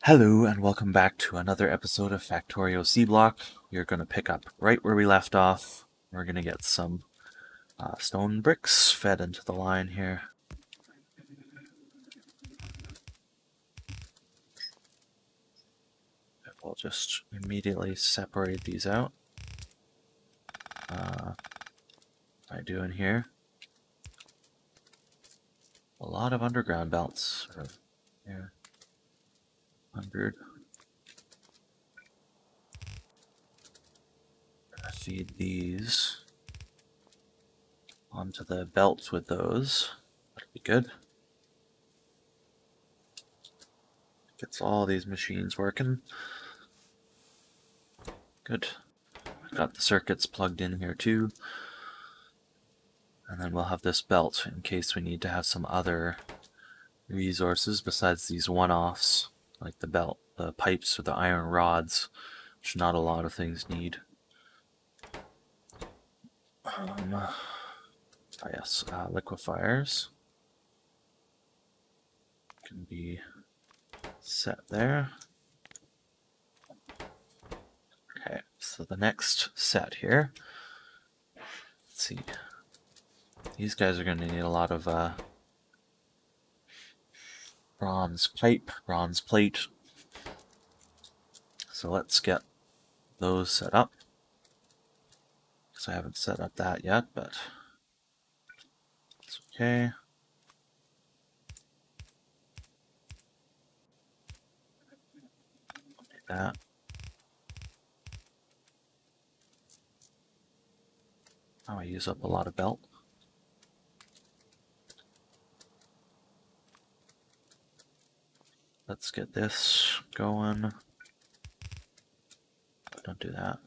Hello and welcome back to another episode of Factorio Seablock. We are going to pick up right where we left off. We're going to get some stone bricks fed into the line here. We'll just immediately separate these out. What I do in here? A lot of underground belts. Here. 100. Feed these onto the belts with those. That'll be good. Gets all these machines working. Good. Got the circuits plugged in here too. And then we'll have this belt in case we need to have some other resources besides these one-offs, like the belt, the pipes, or the iron rods, which not a lot of things need. Yes, liquefiers can be set there. Okay, so the next set here, let's see, these guys are going to need a lot of bronze pipe, bronze plate, so let's get those set up, because I haven't set up that yet, but it's okay. Do that. Oh, I use up a lot of belt. Let's get this going. Don't do that.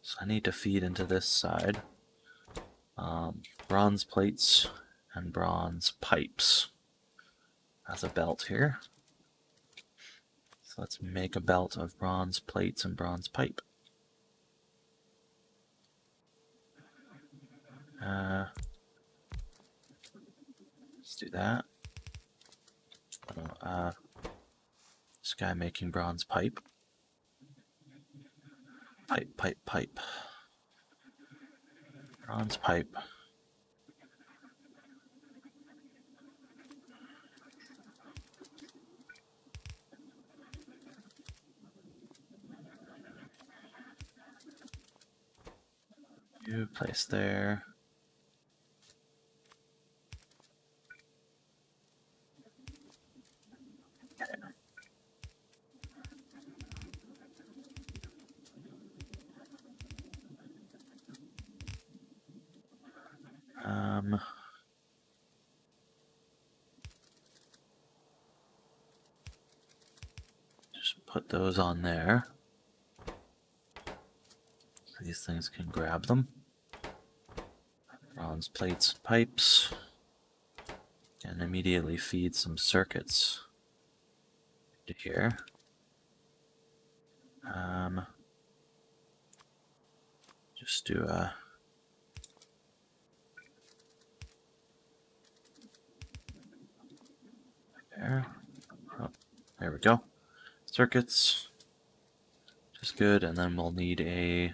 So I need to feed into this side. Bronze plates and bronze pipes as a belt here. So let's make a belt of bronze plates and bronze pipe. Let's do that. This guy making bronze pipe. Pipe, pipe, pipe. Bronze pipe. You place there. Just put those on there. These things can grab them. Bronze plates and pipes. And immediately feed some circuits to here. Just do a there. Oh, there we go. Circuits, which is good, and then we'll need a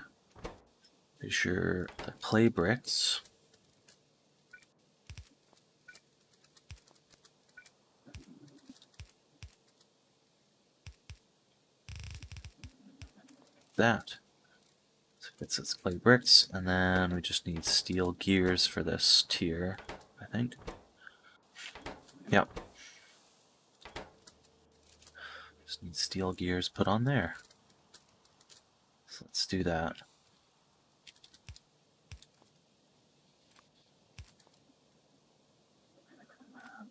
fissure the clay bricks. That. So it's its clay bricks, and then we just need steel gears for this tier, I think. Yep. Just need steel gears put on there. So let's do that.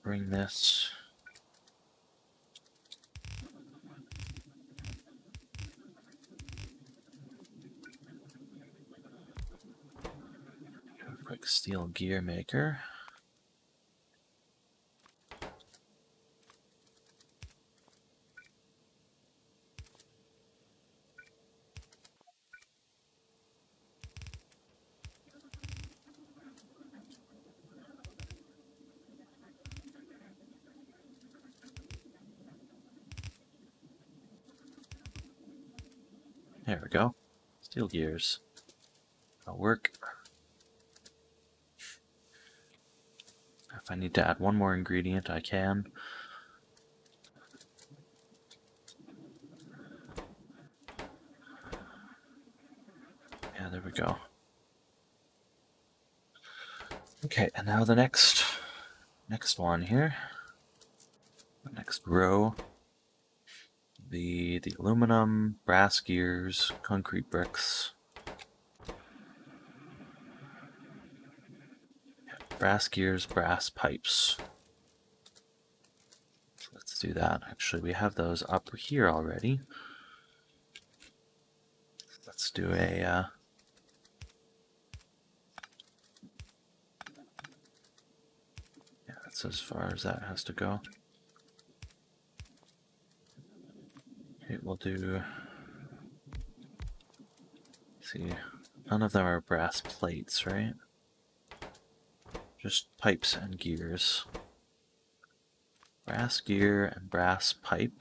Bring this. Quick steel gear maker. There we go. Steel gears. That'll work. If I need to add one more ingredient, I can. Yeah, there we go. Okay, and now the next one here. The next row. The aluminum, brass gears, concrete bricks. Brass gears, brass pipes. So let's do that. Actually, we have those up here already. Let's do a yeah, that's as far as that has to go. Okay, we'll do. Let's see, none of them are brass plates, right? Just pipes and gears. Brass gear and brass pipe.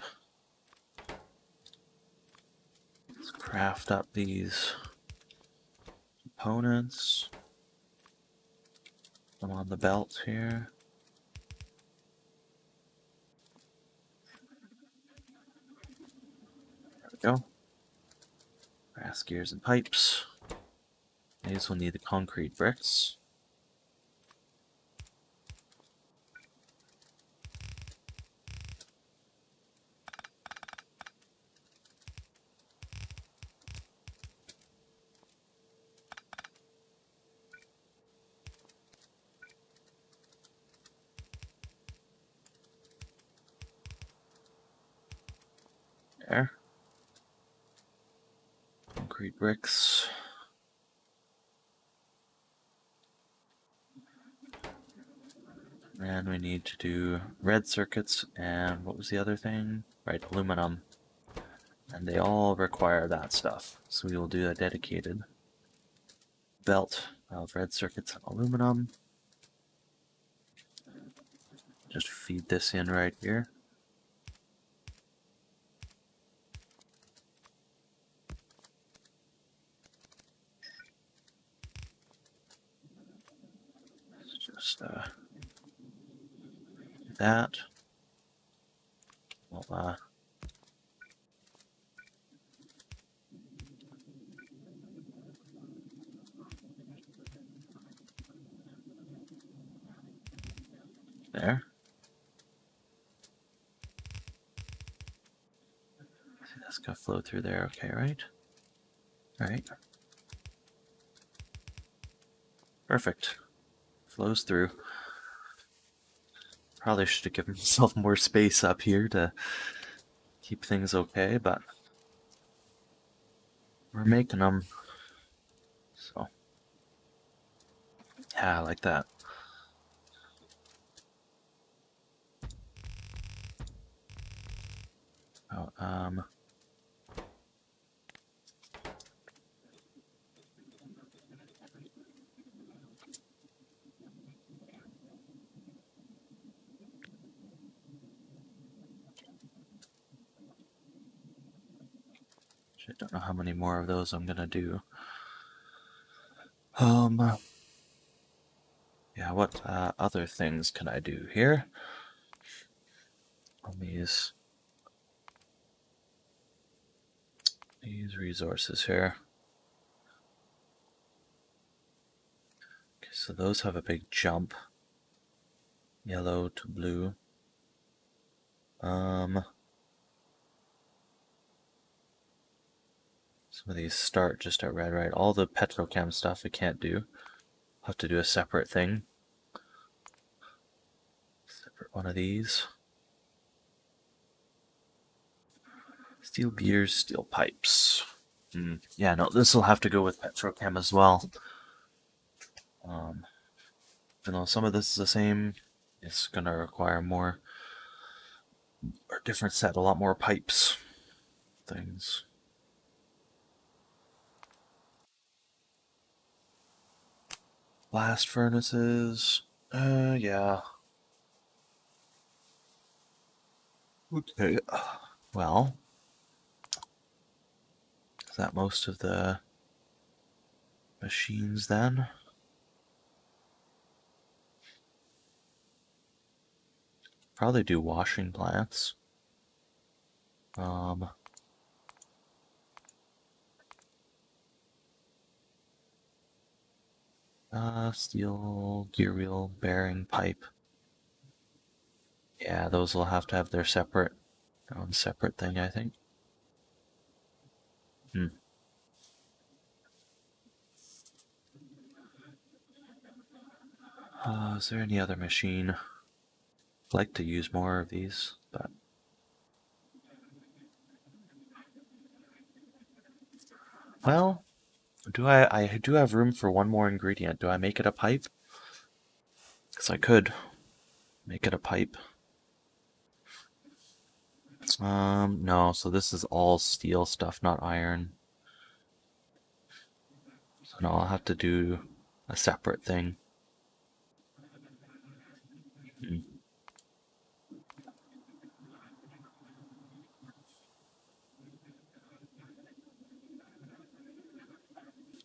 Let's craft up these components. Put them on the belt here. There we go. Brass gears and pipes. These will need the concrete bricks. There. Concrete bricks. And we need to do red circuits and what was the other thing? Right, aluminum. And they all require that stuff. So we will do a dedicated belt of red circuits and aluminum. Just feed this in right here. Just that. Well, there. See, that's gonna flow through there, okay, right? Alright. Perfect. Flows through. Probably should have given myself more space up here to keep things okay, but we're making them. So, yeah, I like that. Oh, I don't know how many more of those I'm gonna do. Yeah, what other things can I do here? On these resources here. Okay, so those have a big jump. Yellow to blue. Some of these start just at red, right? All the petrochem stuff we can't do. I'll have to do a separate thing. Separate one of these. Steel gears, steel pipes. Yeah, no, this will have to go with petrochem as well. Even though some of this is the same, it's gonna require more, or different set, a lot more pipes. Things. Blast furnaces. Yeah. Okay. Well, that most of the machines then? Probably do washing plants. Steel, gear wheel, bearing, pipe. Yeah, those will have to have their own separate thing, I think. Is there any other machine? I'd like to use more of these, but... Well, I do have room for one more ingredient. Do I make it a pipe? Because I could make it a pipe. No, so this is all steel stuff, not iron. So no, I'll have to do a separate thing.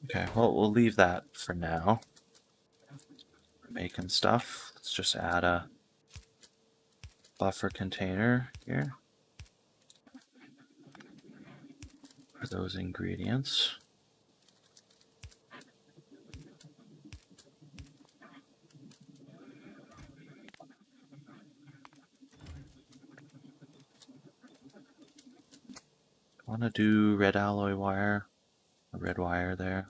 Okay, well, we'll leave that for now. We're making stuff. Let's just add a buffer container here for those ingredients. I want to do red alloy wire, a red wire there.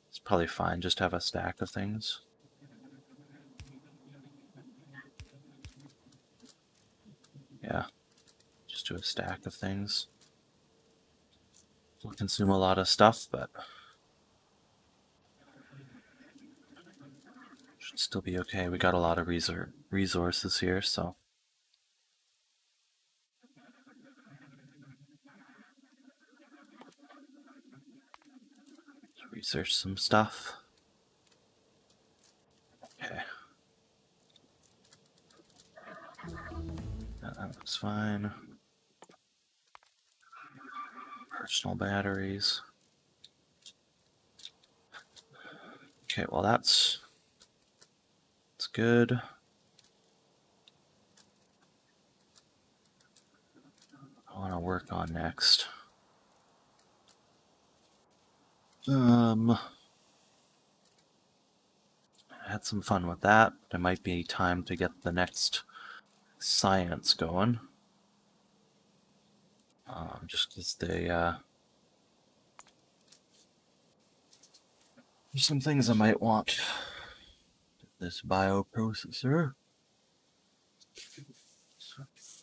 It's probably fine, just have a stack of things. Yeah, just do a stack of things. Will consume a lot of stuff, but should still be okay. We got a lot of resources here, so. Let's research some stuff. Okay. That looks fine. Personal batteries. Okay, well that's good. I want to work on next. I had some fun with that. There might be time to get the next science going. Just because there's some things I might want. This bioprocessor.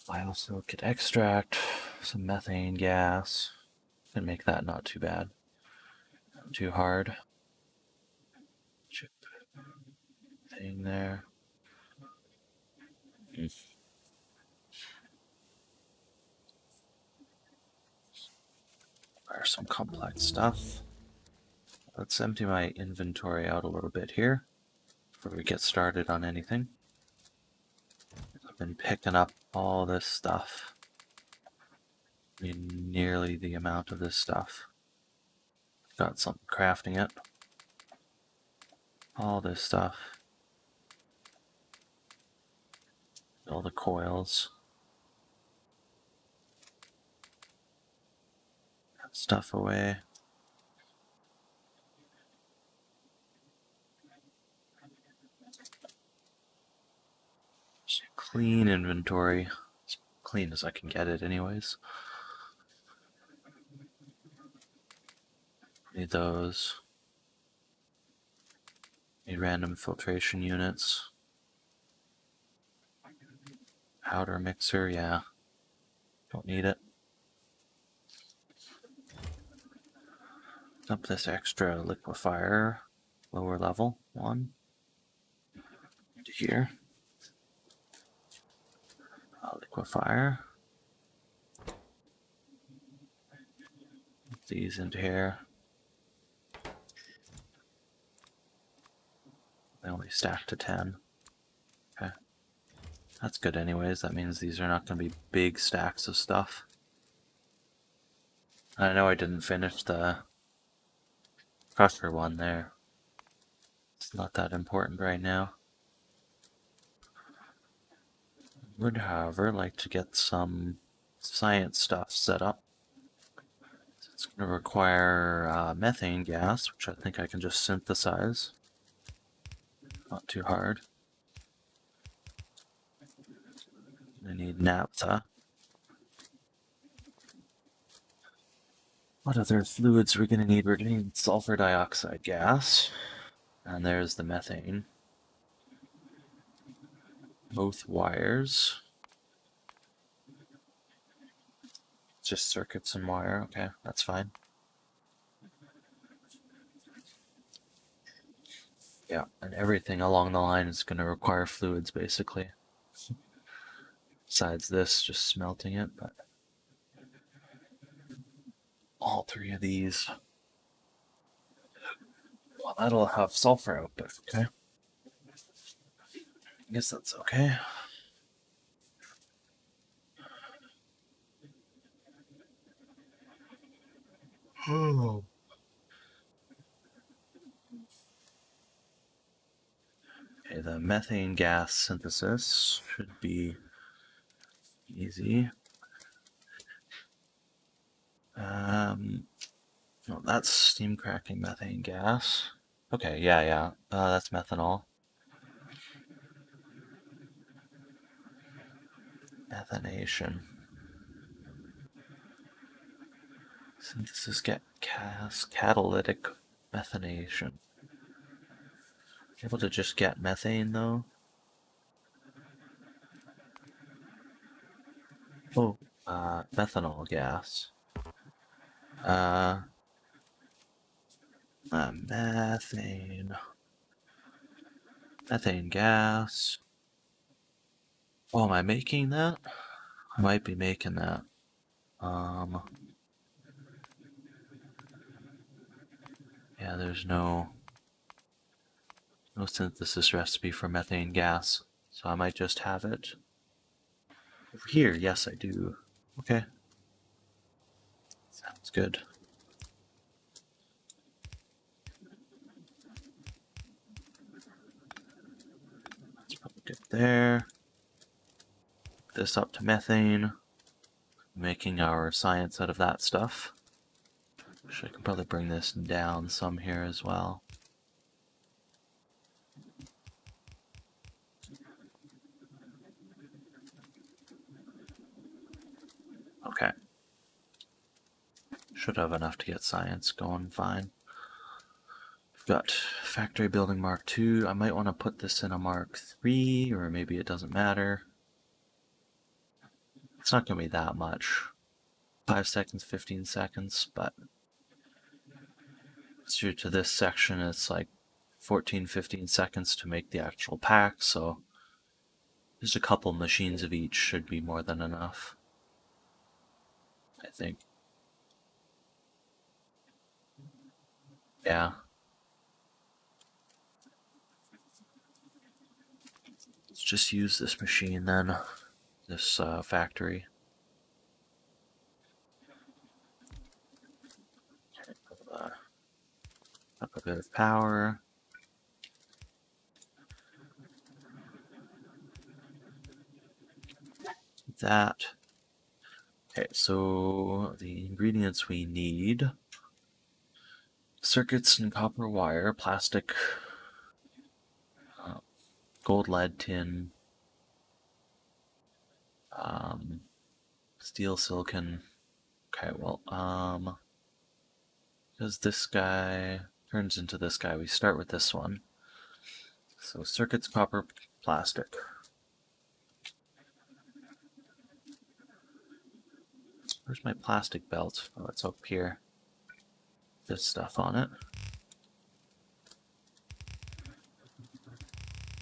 Biosilicate extract, some methane gas. Can make that not too bad. Not too hard. Chip thing there. There's some complex stuff. Let's empty my inventory out a little bit here before we get started on anything. I've been picking up all this stuff. I mean, nearly the amount of this stuff. Got something crafting it. All this stuff. All the coils. That stuff away. Just clean inventory. As clean as I can get it anyways. Need those. Need random filtration units. Powder mixer, yeah. Don't need it. Dump this extra liquefier, lower level one, into here. Liquefier. Put these into here. They only stack to 10. Okay. That's good anyways. That means these are not going to be big stacks of stuff. I know I didn't finish the crusher one there. It's not that important right now. Would, however, like to get some science stuff set up. It's going to require methane gas, which I think I can just synthesize. Not too hard. I need naphtha. What other fluids are we going to need? We're going to need sulfur dioxide gas. And there's the methane. Both wires. Just circuits and wire. Okay, that's fine. Yeah, and everything along the line is going to require fluids, basically. Besides this, just smelting it, but all three of these. Well, that'll have sulfur output, okay? I guess that's okay. Oh. Okay, the methane gas synthesis should be easy. No, that's steam cracking methane gas. Okay, yeah. That's methanol. Methanation. Synthesis catalytic methanation. Able to just get methane though? Oh, methanol gas. Methane. Methane gas. Oh, am I making that? I might be making that. Yeah, there's no synthesis recipe for methane gas, so I might just have it over here. Yes, I do. Okay. Sounds good. That's probably good there. This up to methane. Making our science out of that stuff. I can probably bring this down some here as well. Okay. Should have enough to get science going fine. We've got factory building Mark 2. I might want to put this in a Mark 3, or maybe it doesn't matter. It's not going to be that much. 5 seconds, 15 seconds, but due to this section, it's like 14, 15 seconds to make the actual pack, so just a couple machines of each should be more than enough, I think. Yeah. Let's just use this machine then, this factory. Up a bit of power. That. Okay, so the ingredients we need: circuits and copper wire, plastic, gold lead tin, steel silicon. Okay, well, because this guy turns into this guy, we start with this one. So circuits, copper, plastic. Where's my plastic belt? Oh, it's up here. This stuff on it.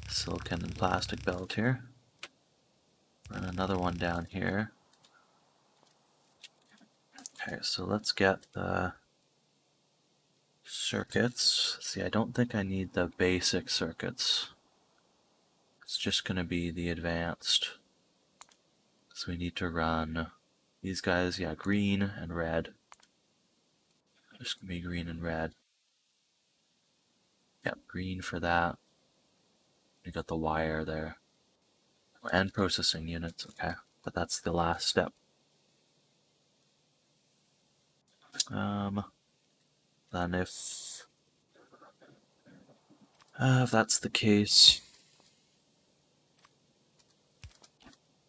Silicon and plastic belt here. And another one down here. Okay, so let's get the circuits. See, I don't think I need the basic circuits. It's just going to be the advanced. So we need to run these guys, yeah, green and red. It's gonna be green and red. Yep, green for that. You got the wire there. And processing units, okay. But that's the last step. Then if that's the case,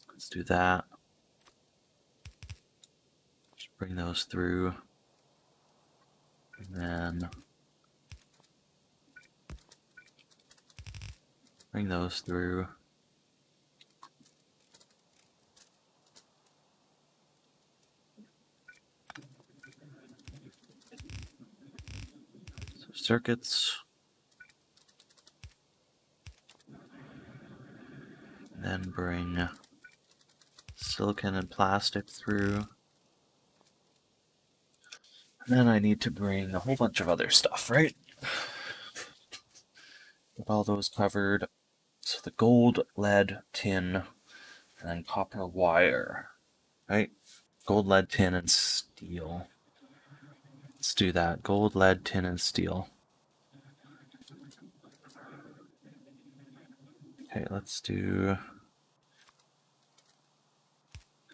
let's do that. Just bring those through. And then bring those through. So circuits. And then bring silicon and plastic through. And then I need to bring a whole bunch of other stuff, right? Get all those covered. So the gold, lead, tin, and then copper wire, right? Gold, lead, tin, and steel. Let's do that. Gold, lead, tin, and steel. Okay, let's do...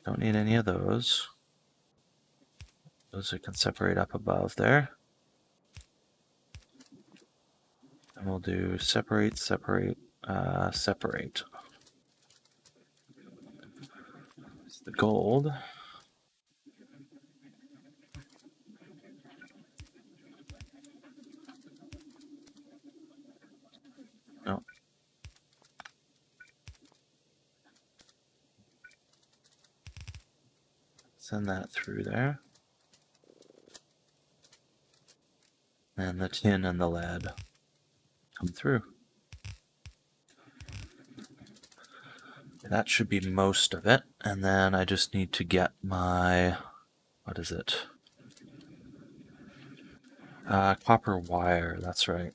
Don't need any of those. Those we can separate up above there. And we'll do separate, separate, separate. It's the gold. No. Send that through there. And the tin and the lead come through. That should be most of it. And then I just need to get my, what is it? Copper wire, that's right.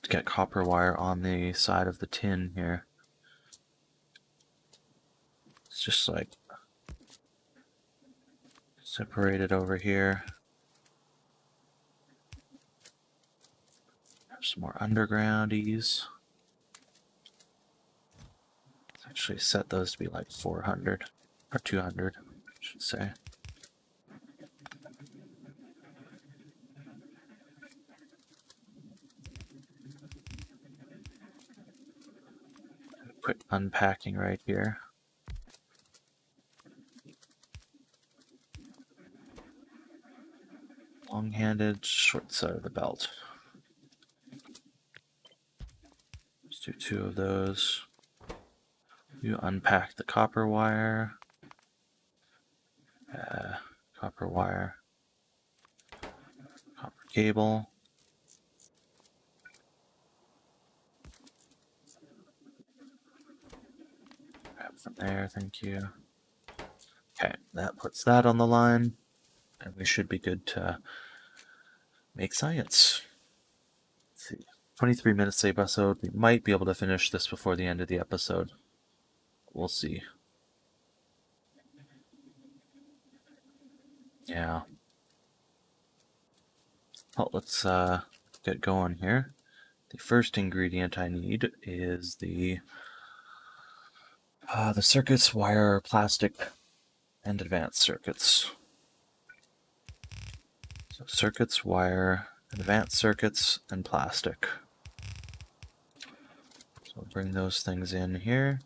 To get copper wire on the side of the tin here. It's just like separated over here. Have some more undergroundies. Let's actually set those to be like 400 or 200, I should say. Quick unpacking right here. Long-handed, short side of the belt. Let's do 2 of those. You unpack the copper wire. Copper wire. Copper cable. Grab from there, thank you. Okay, that puts that on the line, and we should be good to make science. Let's see. 23 minutes episode. We might be able to finish this before the end of the episode. We'll see. Yeah. Well, let's get going here. The first ingredient I need is the circuits, wire, plastic, and advanced circuits. So circuits, wire, advanced circuits, and plastic. So I'll bring those things in here.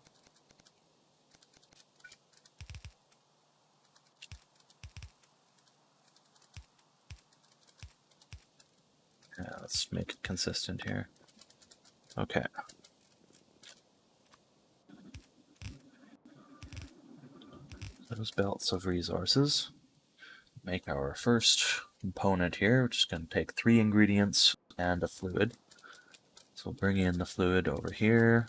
Yeah, let's make it consistent here. Okay. Those belts of resources. Make our first component here, which is going to take 3 ingredients and a fluid. So we'll bring in the fluid over here.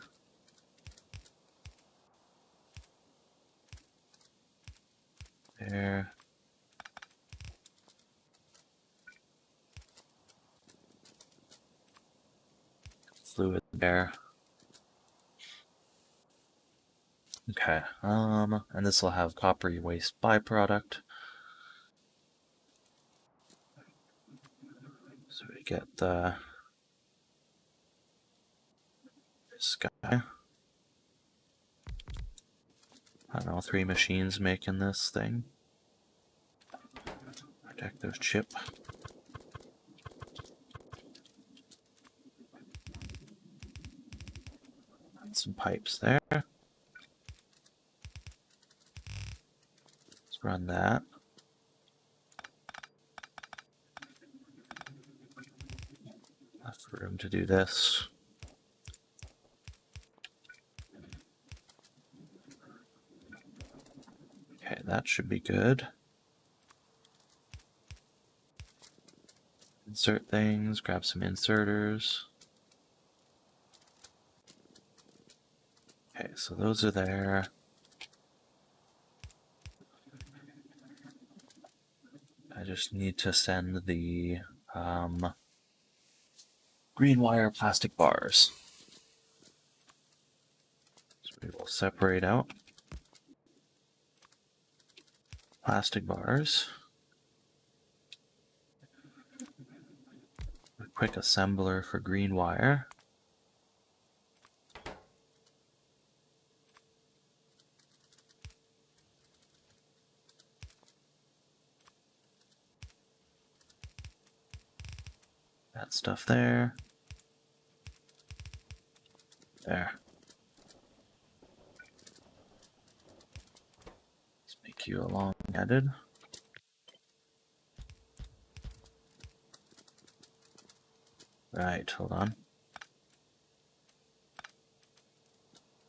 There. Fluid there. Okay, and this will have coppery waste byproduct. So we get this guy. I don't know, 3 machines making this thing. Protective chip. Some pipes there. Let's run that. Enough room to do this. Okay, that should be good. Insert things, grab some inserters. Okay, so those are there. I just need to send the green wire plastic bars. So we will separate out plastic bars. A quick assembler for green wire. That stuff there. There. Let's make you a long-headed. Right, hold on.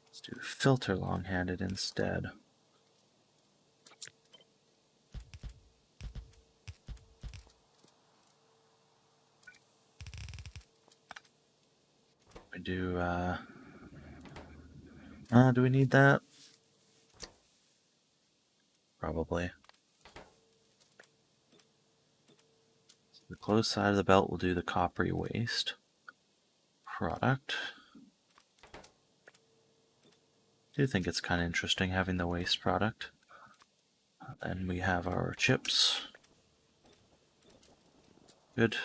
Let's do filter long-handed instead. We do, do we need that? Probably. So the closed side of the belt will do the coppery waste product. I do think it's kind of interesting having the waste product. Then we have our chips. Good.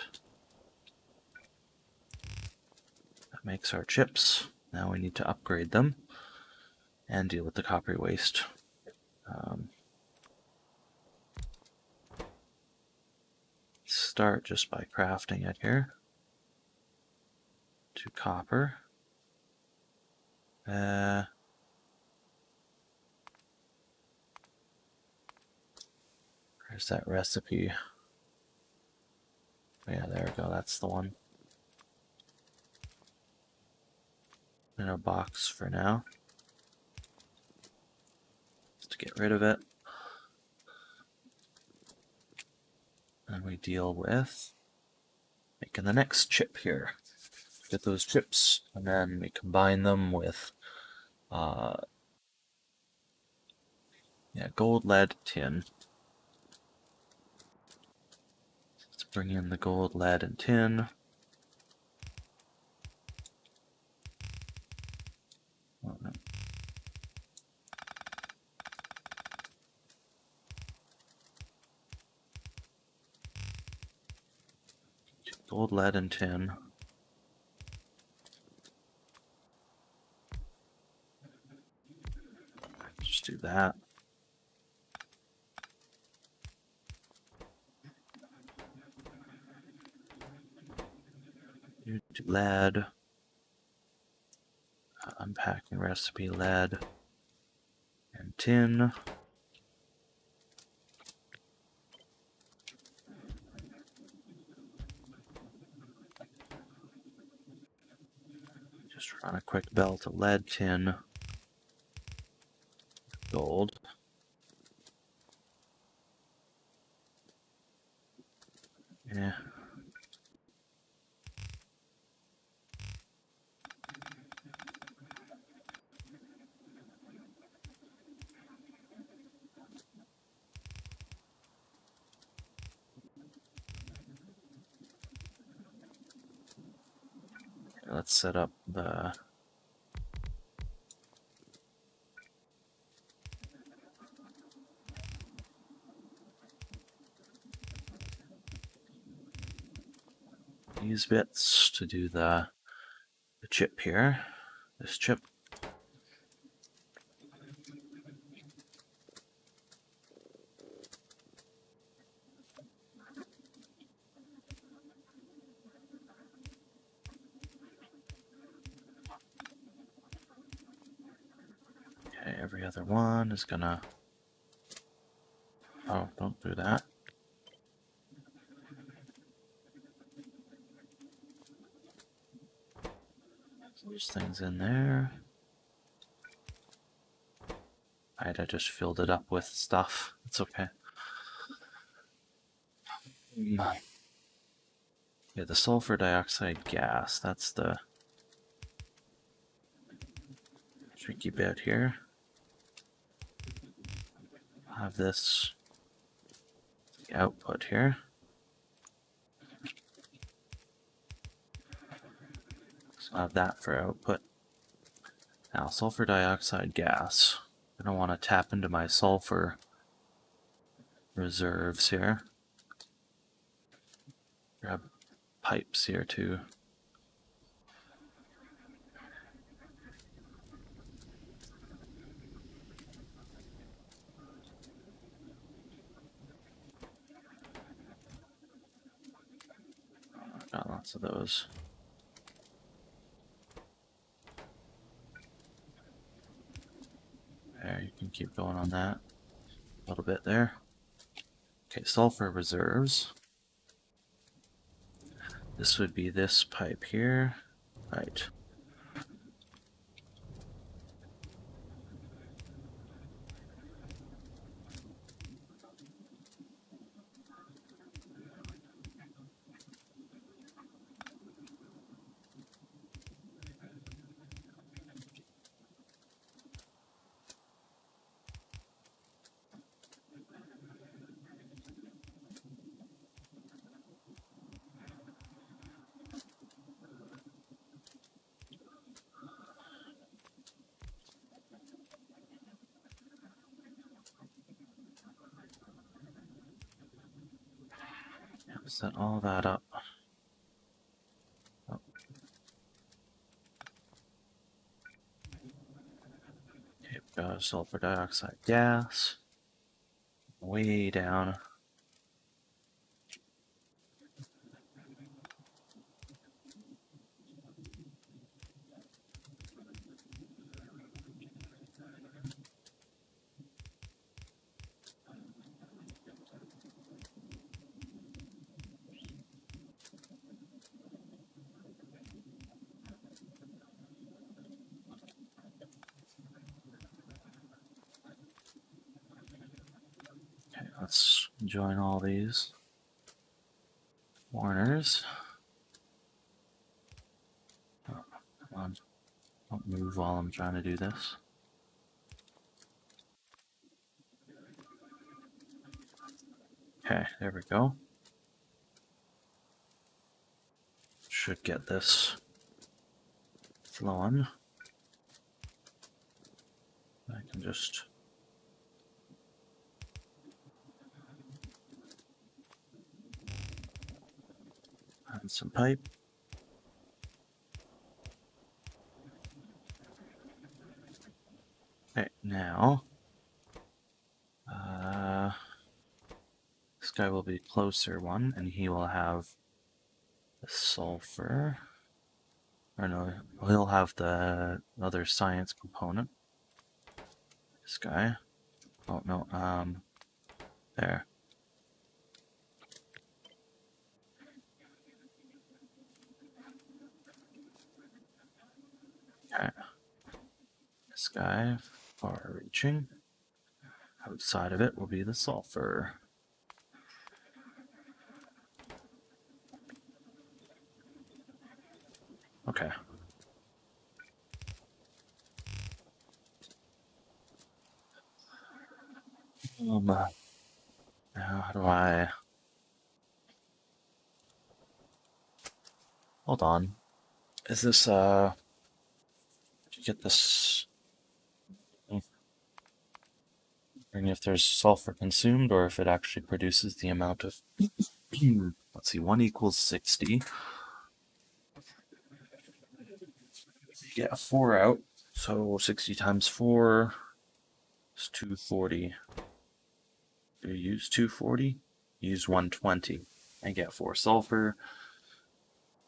That makes our chips. Now we need to upgrade them and deal with the coppery waste. Start just by crafting it here. To copper. Where's that recipe? Oh, yeah, there we go. That's the one. In a box for now. Just to get rid of it. And we deal with making the next chip here. Get those chips, and then we combine them with gold, lead, tin. Let's bring in the gold, lead, and tin. Oh, no. Gold, lead, and tin. Just do that. Do lead. Unpacking recipe, lead and tin. Just run a quick belt of lead, tin, gold. Yeah. Let's set up the these bits to do the chip here. This chip. Okay, every other one is gonna... Oh, don't do that. There's things in there. I just filled it up with stuff. It's okay. Yeah, the sulfur dioxide gas, that's the tricky bit here. I'll have this the output here. So I'll have that for output. Now, sulfur dioxide gas. I don't want to tap into my sulfur reserves here. Grab pipes here too. I've got lots of those. There, you can keep going on that. A little bit there. Okay, sulfur reserves. This would be this pipe here. Right. Set all that up. Oh. Okay, we've got sulfur dioxide gas. Way down. Okay, let's join all these corners. Oh, come on. Don't move while I'm trying to do this. Okay, there we go. Should get this flowing. I can just add some pipe. Okay, now this guy will be closer one, and he will have the sulfur. Or no, he'll have the other science component. This guy. Oh no, there. Okay. This guy, far reaching. Outside of it will be the sulfur. Okay. Now how do I... Hold on. Is this, did you get this... Wondering if there's sulfur consumed or if it actually produces the amount of... Let's see, 1 equals 60. get 4 out. So 60 times 4 is 240. Do you use 240? Use 120 and get 4 sulfur,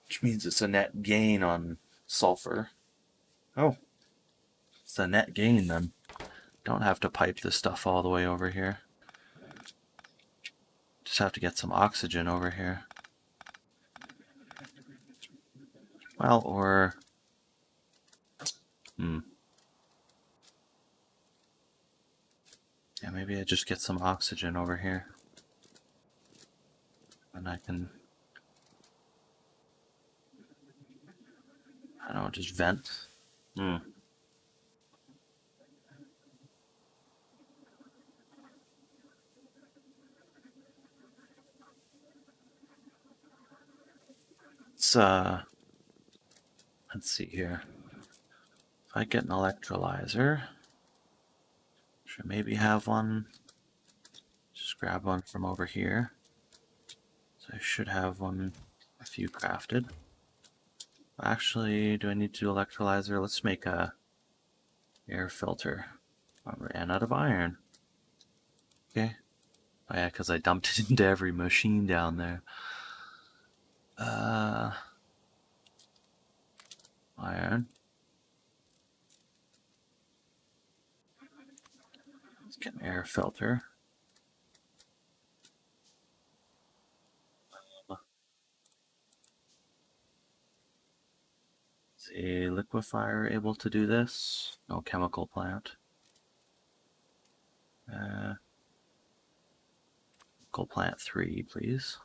which means it's a net gain on sulfur. Oh, it's a net gain then. Don't have to pipe this stuff all the way over here. Just have to get some oxygen over here. Well, or... Yeah, maybe I just get some oxygen over here. And I can... I don't know, just vent. It's, let's see here. If I get an electrolyzer, should maybe have one. Just grab one from over here. So I should have one, a few crafted. Actually, do I need to do electrolyzer? Let's make a air filter. I ran out of iron. Okay. Oh yeah, because I dumped it into every machine down there. Iron. Let's get an air filter. Is a liquefier able to do this? No chemical plant. Chemical plant 3, please.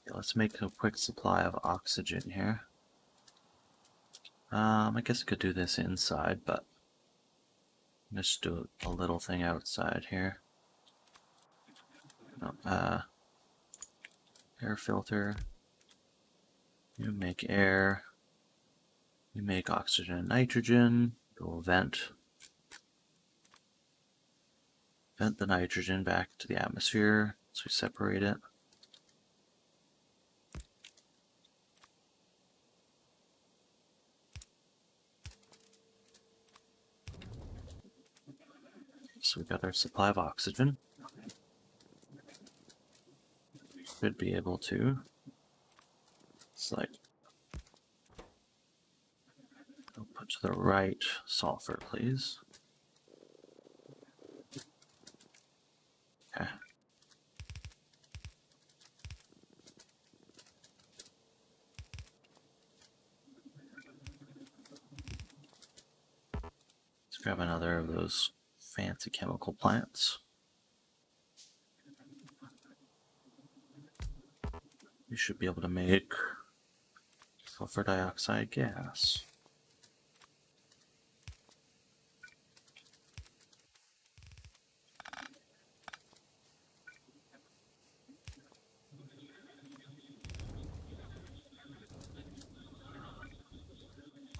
Okay, let's make a quick supply of oxygen here. I guess I could do this inside, but just do a little thing outside here. No, air filter. You make air. You make oxygen and nitrogen. We'll vent. Vent the nitrogen back to the atmosphere so we separate it. So we got our supply of oxygen. Should be able to. It's like, I'll put to the right sulfur, please. Okay. Let's grab another of those fancy chemical plants. We should be able to make sulfur dioxide gas.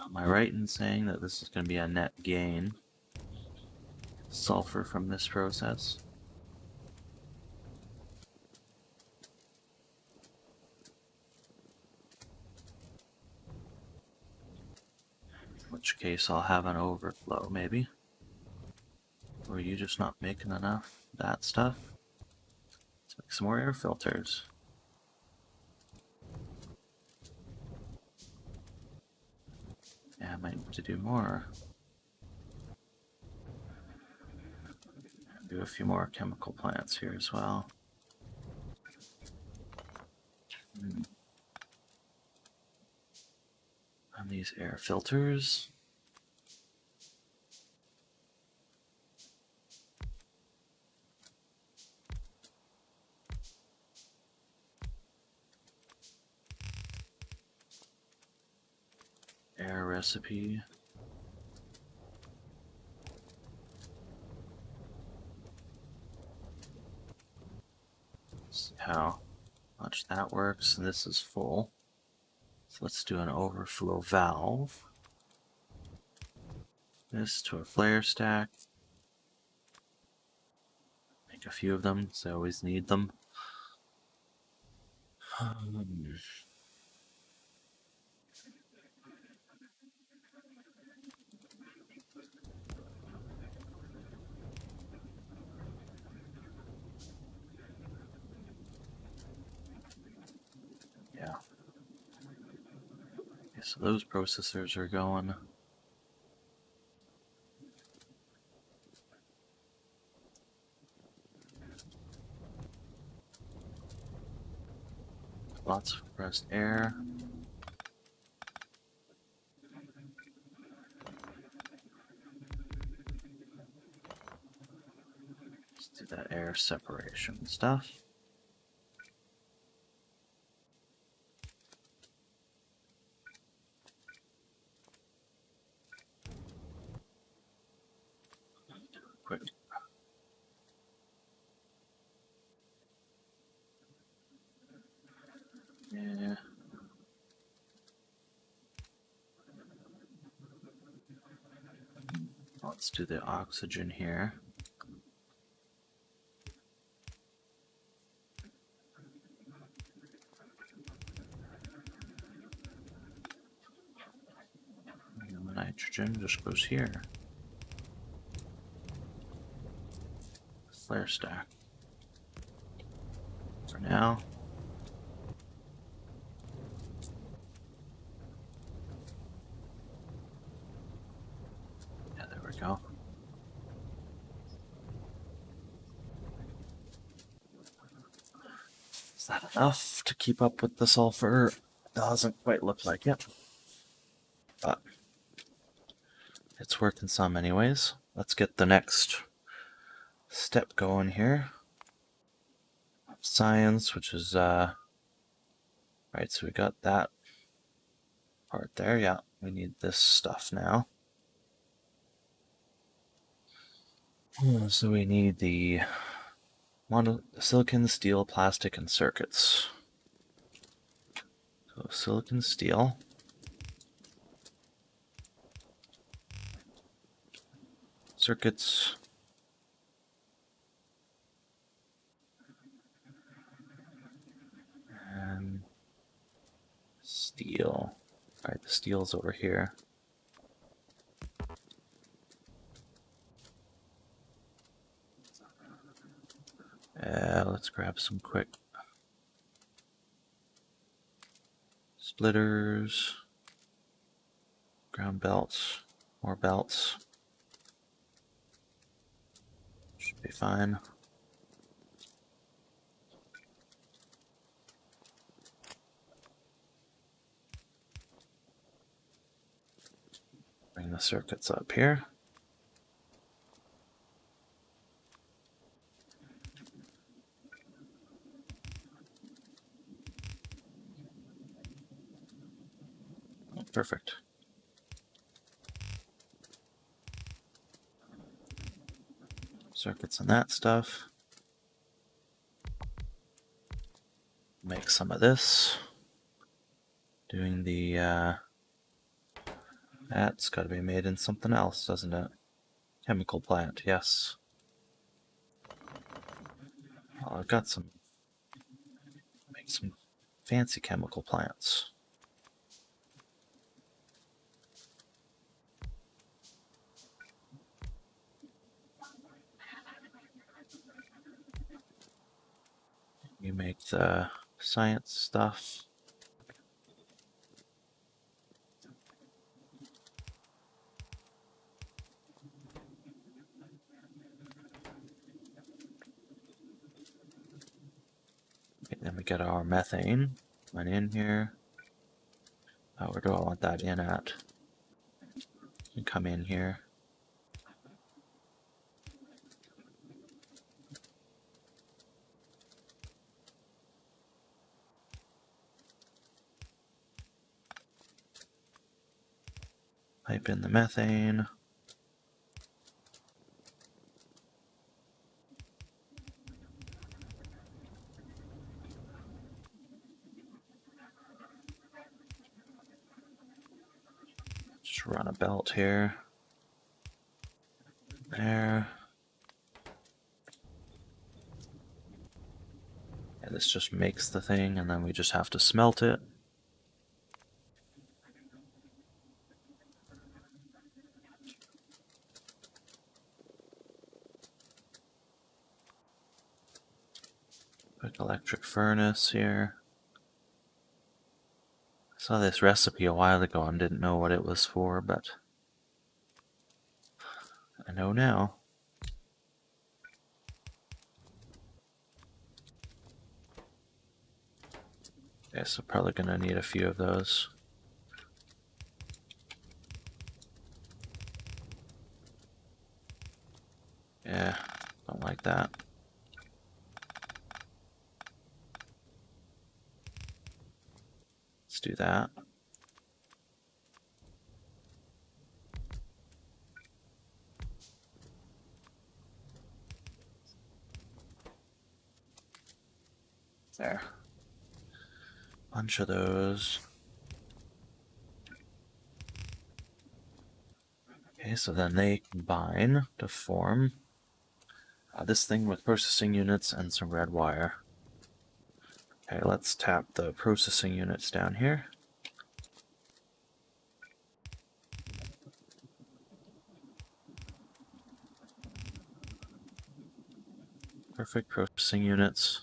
Am I right in saying that this is going to be a net gain? Sulfur from this process? In which case I'll have an overflow, maybe. Or are you just not making enough of that stuff? Let's make some more air filters. Yeah, I might need to do more. Do a few more chemical plants here as well. And these air filters. Air recipe. See how much that works. This is full. So let's do an overflow valve. This to a flare stack. Make a few of them, so I always need them. Yeah. Okay, so those processors are going. Lots of compressed air. Let's do that air separation stuff. Quick. Yeah. Let's do the oxygen here. And the nitrogen just goes here. Flare stack. For now. Yeah, there we go. Is that enough to keep up with the sulfur? Doesn't quite look like it. But it's working some anyways. Let's get the next step going here. Science, which is right, so we got that part there. Yeah, we need this stuff now. So we need the silicon, steel, plastic, and circuits. So silicon, steel. Circuits. And steel. Alright, the steel's over here. Let's grab some quick splitters, ground belts, more belts. Should be fine. Bring the circuits up here. Oh, perfect. Circuits and that stuff. Make some of this. Doing the that's got to be made in something else, doesn't it? Chemical plant, yes. Well, I've got some. Make some fancy chemical plants. You make the science stuff. Okay, then we get our methane. Went in here. Where do I want that in at? You come in here. Pipe in the methane. Just run a belt here. There. And this just makes the thing, and then we just have to smelt it. Quick electric furnace here. Saw this recipe a while ago and didn't know what it was for, but I know now. Okay, so probably gonna need a few of those. Yeah, don't like that. Let's do that. There. Bunch of those. Okay, so then they combine to form this thing with processing units and some red wire. Okay, let's tap the processing units down here. Perfect processing units.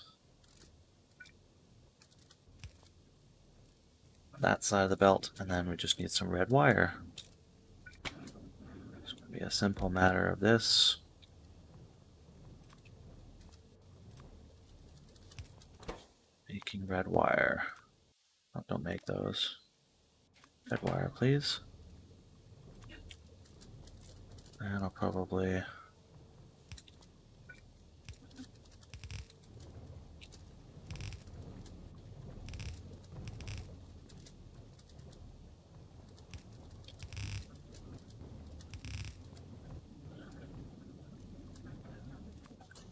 That side of the belt, and then we just need some red wire. It's going to be a simple matter of this. Making red wire. Oh, don't make those. Red wire, please. And I'll probably...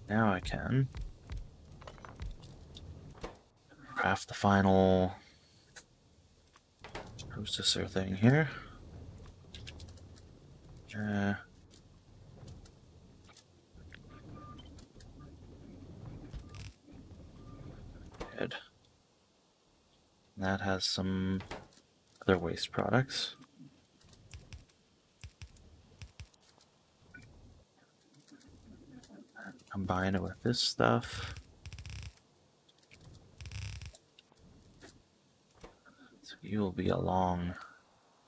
Now I can craft the final processor thing here. Good. That has some other waste products. Combine it with this stuff. So you will be a long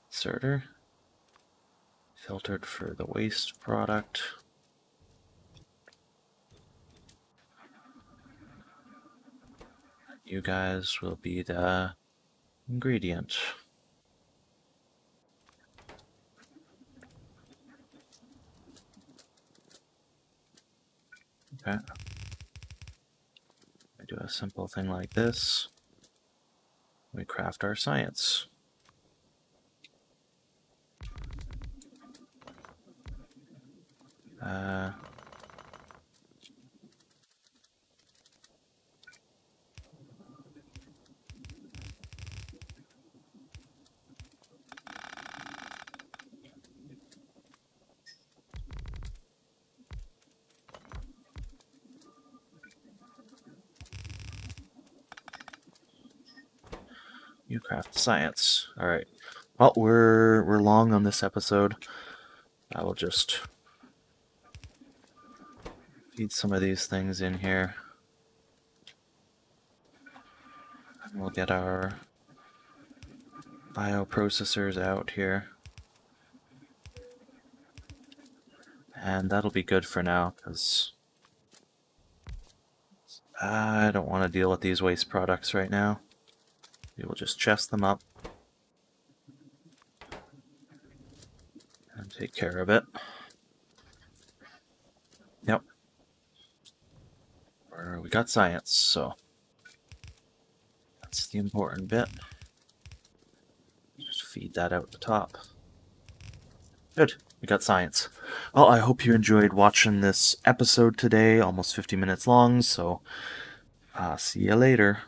inserter. Filtered for the waste product. You guys will be the ingredient. Okay. We do a simple thing like this. We craft our science. You craft science. All right. Well, we're long on this episode. I will just feed some of these things in here. And we'll get our bioprocessors out here. And that'll be good for now, because I don't want to deal with these waste products right now. We will just chest them up and take care of it. Yep. We got science, so that's the important bit. Just feed that out the top. Good. We got science. Well, I hope you enjoyed watching this episode today, almost 50 minutes long, so see you later.